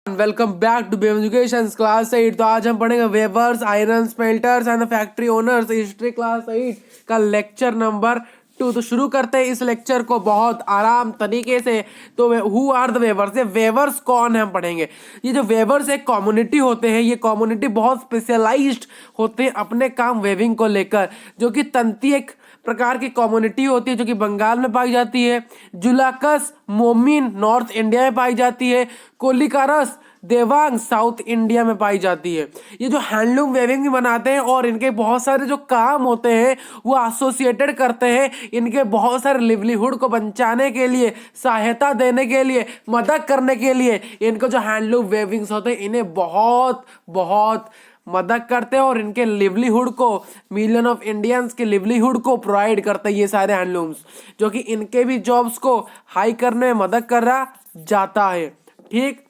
Welcome back to बेम education class 8। तो आज हम पढ़ेंगे weavers, iron smelters and factory owners history class 8 का लेक्चर नंबर 2। तो शुरू करते हैं इस लेक्चर को बहुत आराम तरीके से। तो हु आर द वेवर्स, ये वेवर्स कौन है हम पढ़ेंगे। ये जो वेवर्स एक कम्युनिटी होते हैं, ये कम्युनिटी बहुत स्पेशलाइज्ड होते हैं अपने काम वेविंग को लेकर, जो कि तंती एक प्रकार की कम्युनिटी होती है जो कि बंगाल में पाई जाती है। जुलाकस मोमिन नॉर्थ इंडिया में पाई जाती है। कोलिकारस देवांग साउथ इंडिया में पाई जाती है। ये जो हैंडलूम वेविंग भी बनाते हैं और इनके बहुत सारे जो काम होते हैं वो एसोसिएटेड करते हैं इनके बहुत सारे लिवलीहुड को बचाने के लिए, सहायता देने के लिए, मदद करने के लिए। इनको जो हैंडलूम वेविंग्स होते हैं इन्हें बहुत बहुत मदद करते हैं और इनके लिवलीहुड को, मिलियन ऑफ इंडियंस के लिवलीहुड को प्रोवाइड करते हैं ये सारे हैंडलूम्स, जो कि इनके भी जॉब्स को हाई करने में मदद कर रहा जाता है। ठीक।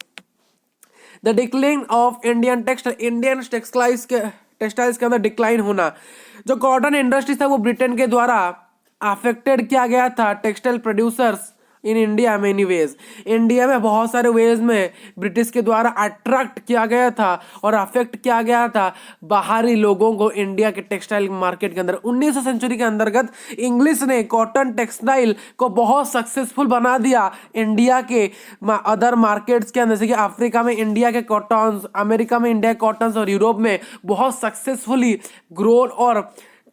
The decline of Indian textiles के अंदर डिक्लाइन होना। जो कॉटन इंडस्ट्री था वो ब्रिटेन के द्वारा अफेक्टेड किया गया था। Textile producers in India many ways, India में बहुत सारे वेज में ब्रिटिश के द्वारा अट्रैक्ट किया गया था और अफेक्ट किया गया था बाहरी लोगों को इंडिया के टेक्सटाइल मार्केट के अंदर। 19वीं सेंचुरी के अंतर्गत इंग्लिश ने कॉटन टेक्सटाइल को बहुत सक्सेसफुल बना दिया इंडिया के अदर मार्केट्स के अंदर, जैसे कि अफ्रीका में इंडिया के कॉटन्स, अमेरिका में इंडिया के कॉटन्स और यूरोप में बहुत सक्सेसफुली ग्रोन और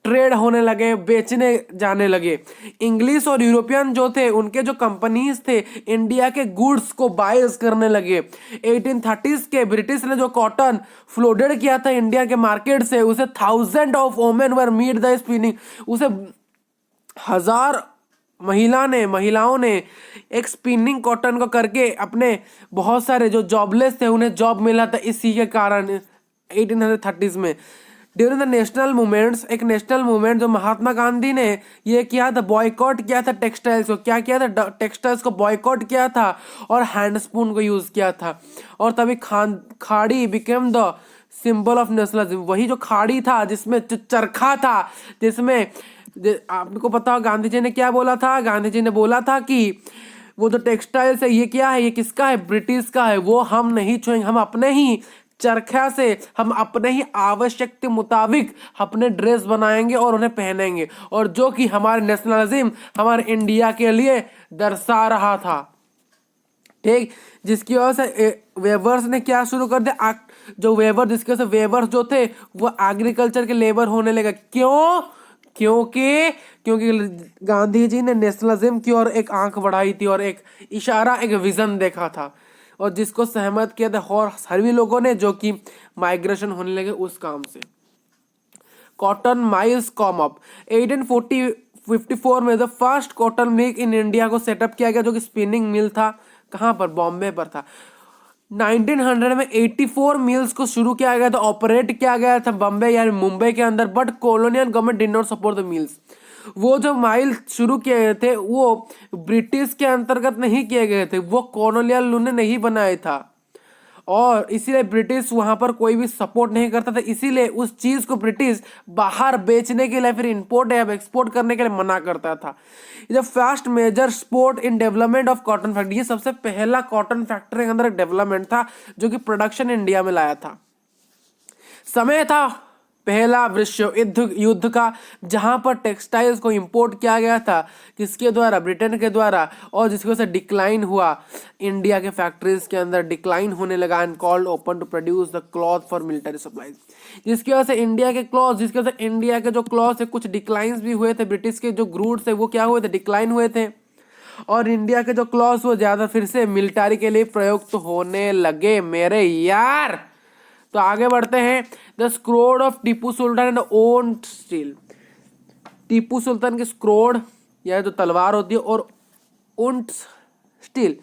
ट्रेड होने लगे, बेचने जाने लगे। इंग्लिश और यूरोपियन जो थे उनके जो कंपनीज थे इंडिया के गुड्स को बायर्स करने लगे। 1830s के ब्रिटिश ने जो कॉटन फ्लोडेड किया था इंडिया के मार्केट से, उसे thousand of women were meet the spinning, उसे हजार महिलाओं ने एक स्पिनिंग कॉटन को करके अपने बहुत सारे जो जॉबलेस थे उन्हें जॉब मिला था इसी के कारण 1830s में। ड्यूरिंग द नेशनल मूवमेंट्स, एक नेशनल मूवमेंट जो महात्मा गांधी ने ये किया था, बॉयकॉट किया था टेक्सटाइल्स को। क्या किया था? टेक्सटाइल्स को बॉयकॉट किया था और हैंड स्पून को यूज किया था। और तभी खाड़ी became the symbol of nationalism. वही जो खाड़ी था जिसमें चरखा था, जिसमें आपको पता हो गांधी जी ने क्या बोला था। गांधी जी ने बोला था कि वो जो टेक्सटाइल्स है ये क्या है, ये किसका है? ब्रिटिश का है। वो हम नहीं छुएंगे, हम अपने ही चरखा से, हम अपने ही आवश्यक के मुताबिक अपने ड्रेस बनाएंगे और उन्हें पहनेंगे, और जो कि हमारे नेशनलिज्म, हमारे इंडिया के लिए दर्शा रहा था। ठीक। जिसकी वजह से वेवर्स ने क्या शुरू कर दिया, जो वेवर, जिसकी वजह से वेवर्स जो थे वो एग्रीकल्चर के लेबर होने लगे। क्यों? क्योंकि गांधी जी ने नेशनलिज्म की ओर एक आंख बढ़ाई थी और एक इशारा, एक विजन देखा था और जिसको सहमत किया था और सभी लोगों ने, जो कि माइग्रेशन होने लगे उस काम से। Cotton miles com up. 1854 में the first cotton mill in India को सेटअप किया गया, जो कि स्पिनिंग मिल था। कहाँ पर? बॉम्बे पर था। 1900 में 84 मिल्स को शुरू किया गया था, ऑपरेट किया गया था बॉम्बे यानी मुंबई के अंदर, but colonial government did not support the mills. वो जो माइल शुरू किए गए थे वो ब्रिटिश के अंतर्गत नहीं किए गए थे, वो कॉलोनियल ने नहीं बनाए था और इसीलिए ब्रिटिश वहां पर कोई भी सपोर्ट नहीं करता था। इसीलिए उस चीज को ब्रिटिश बाहर बेचने के लिए, फिर इंपोर्ट या एक्सपोर्ट करने के लिए मना करता था। ये first major sport in development of cotton factory, ये सबसे पहला कॉटन फैक्ट्री के अंदर डेवलपमेंट था जो कि प्रोडक्शन इंडिया में लाया था। समय था पहला विश्व युद्ध का, जहां पर टेक्सटाइल्स को इंपोर्ट किया गया था, किसके द्वारा? ब्रिटेन के द्वारा, और जिसकी वजह से डिक्लाइन हुआ इंडिया के फैक्ट्रीज के अंदर, डिक्लाइन होने लगा and called open to produce the cloth for military supplies. जिसकी वजह से इंडिया के क्लॉथ, जिसकी वजह से इंडिया के जो क्लॉथ है कुछ डिक्लाइंस भी हुए थे। ब्रिटिश के जो गुड्स है वो क्या हुए थे? डिक्लाइन हुए थे। और इंडिया के जो क्लॉथ वो ज्यादा फिर से मिलिट्री के लिए प्रयुक्त होने लगे मेरे यार। तो आगे बढ़ते हैं। The sword of Tipu Sultan and own steel. Tipu Sultan की स्क्रोड या जो तलवार होती है और ऊंट स्टील,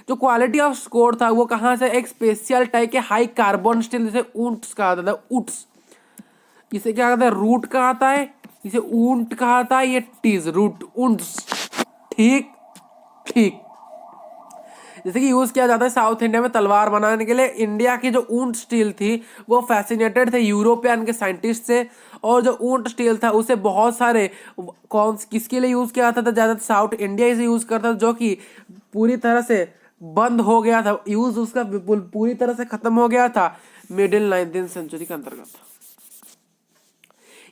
जो क्वालिटी ऑफ स्क्रोड था वो कहाँ से? एक स्पेशल टाइप के हाई कार्बन स्टील, जिसे ऊंट्स कहा जाता है। ऊंट्स, इसे क्या कहता है? रूट कहा आता है, इसे ऊंट कहा आता है। ये टीज रूट ऊंट्स। ठीक ठीक। जैसे कि यूज किया जाता है साउथ इंडिया में तलवार बनाने के लिए। इंडिया की जो ऊंट स्टील थी वो फैसिनेटेड थे यूरोपियन के साइंटिस्ट से, और जो ऊंट स्टील था उसे बहुत सारे किसके लिए यूज किया जाता था? ज्यादा साउथ इंडिया इसे यूज करता था, जो कि पूरी तरह से बंद हो गया था, यूज उसका पूरी तरह से खत्म हो गया था मिडिल 19th सेंचुरी के अंतर्गत।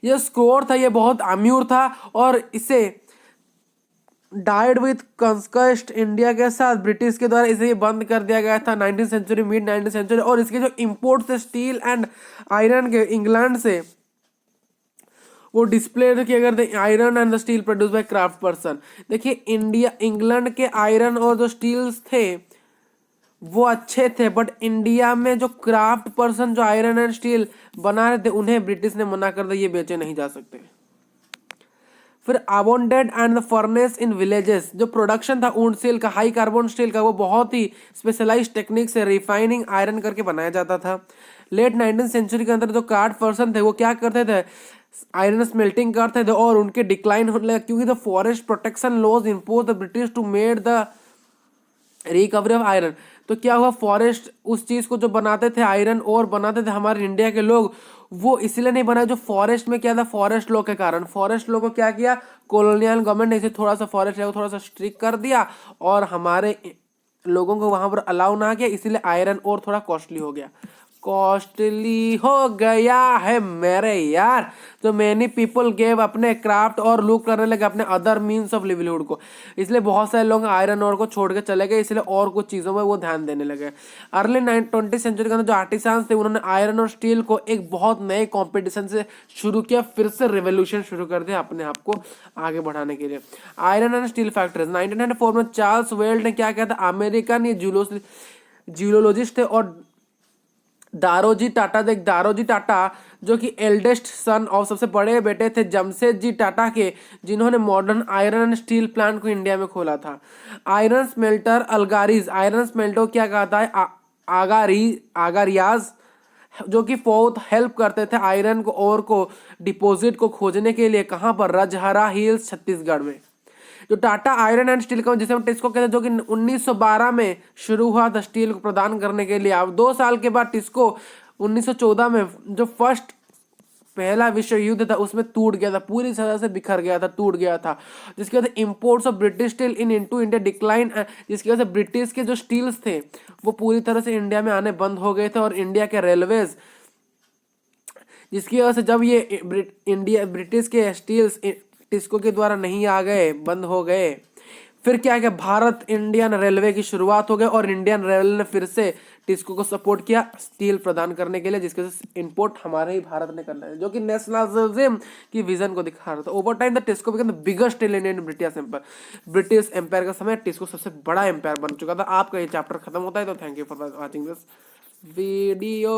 ये स्कोर था, ये बहुत अमीर था और इसे डाइड विथ कंक्वेस्ट इंडिया के साथ ब्रिटिश के द्वारा इसे बंद कर दिया गया था 19th century, mid 19th century. और इसके जो इंपोर्ट थे स्टील एंड आयरन के इंग्लैंड से, वो डिस्प्ले किया करते iron and the steel produce by craft person. देखिए इंडिया इंग्लैंड के आयरन और जो स्टील्स थे वो अच्छे थे, बट इंडिया में जो क्राफ्ट पर्सन जो आयरन एंड स्टील बना रहे थे उन्हें ब्रिटिश ने मना कर दिया, ये बेचे नहीं जा सकते। फिर abandoned and the furnace in villages, जो प्रोडक्शन था ऊंट स्टील का, हाई कार्बन स्टील का, वो बहुत ही स्पेशलाइज्ड टेक्निक से रिफाइनिंग आयरन करके बनाया जाता था। लेट 19th सेंचुरी के अंदर जो क्राफ्ट पर्सन थे वो क्या करते थे, आयरन स्मेल्टिंग करते थे और उनके डिक्लाइन होने लगा, क्योंकि the forest protection laws impose the British to made the recovery of iron. तो क्या हुआ, फॉरेस्ट उस चीज को जो बनाते थे आयरन और बनाते थे हमारे इंडिया के लोग, वो इसलिए नहीं बनाए जो फॉरेस्ट में क्या था, फॉरेस्ट लॉ के कारण। फॉरेस्ट लॉ को क्या किया, कॉलोनियल गवर्नमेंट ने इसे थोड़ा सा फॉरेस्ट को थोड़ा सा स्ट्रिक्ट कर दिया और हमारे लोगों को वहां पर अलाउ ना किया, इसीलिए आयरन और थोड़ा कॉस्टली हो गया, कॉस्टली हो गया है मेरे यार। तो मैनी पीपल गेव अपने क्राफ्ट और लुक करने लगे अपने अदर मीन्स ऑफ लिवलीहुड को, इसलिए बहुत सारे लोग आयरन और को छोड़ के चले गए, इसलिए और कुछ चीज़ों में वो ध्यान देने लगे। अर्ली 20th सेंचुरी के अंदर जो आर्टिसांस थे उन्होंने आयरन और स्टील को एक बहुत नए कॉम्पिटिशन से शुरू किया, फिर से रिवोल्यूशन शुरू कर दिया अपने आप को आगे बढ़ाने के लिए। आयरन एंड स्टील फैक्ट्रीज 1994 में चार्ल्स वेल्ड ने क्या किया था, अमेरिकन ये जियोलॉजिस्ट थे और दारोजी टाटा, देख दारोजी टाटा जो कि एल्डेस्ट सन और सबसे बड़े बेटे थे जमशेदजी टाटा के, जिन्होंने modern iron and steel plant को इंडिया में खोला था। आयरन स्मेल्टर अलगारीज, आयरन स्मेल्टर क्या कहता है, आगारियाज, जो कि बहुत हेल्प करते थे आयरन को और को डिपॉजिट को खोजने के लिए, कहाँ पर, रजहरा हिल्स छत्तीसगढ़ में। जो टाटा आयरन एंड स्टील का जिसे हम टिस्को कहते हैं, जो कि 1912 में शुरू हुआ था स्टील को प्रदान करने के लिए। अब 2 साल के बाद टिस्को 1914 में जो फर्स्ट पहला विश्व युद्ध था उसमें टूट गया था, पूरी तरह से बिखर गया था, टूट गया था, जिसकी वजह से imports of British steel in into India decline, जिसकी वजह से ब्रिटिश के जो स्टील्स थे वो पूरी तरह से इंडिया में आने बंद हो गए थे। और इंडिया के रेलवेज, जिसकी वजह से जब ये ब्रिटिश के स्टील्स टिस्को के द्वारा नहीं आ गए, बंद हो गए, फिर क्या किया, भारत इंडियन रेलवे की शुरुआत हो गई और इंडियन रेलवे ने फिर से टिस्को को सपोर्ट किया स्टील प्रदान करने के लिए, जिसके से इंपोर्ट हमारे ही भारत ने करना है, जो कि नेशनलिज्म की विजन को दिखा रहा था। Over time the TISCO become the biggest steel Indian British empire. British empire का समय टिस्को सबसे बड़ा एम्पायर बन चुका था। आपका ये चैप्टर खत्म होता है, तो thank you for watching this video.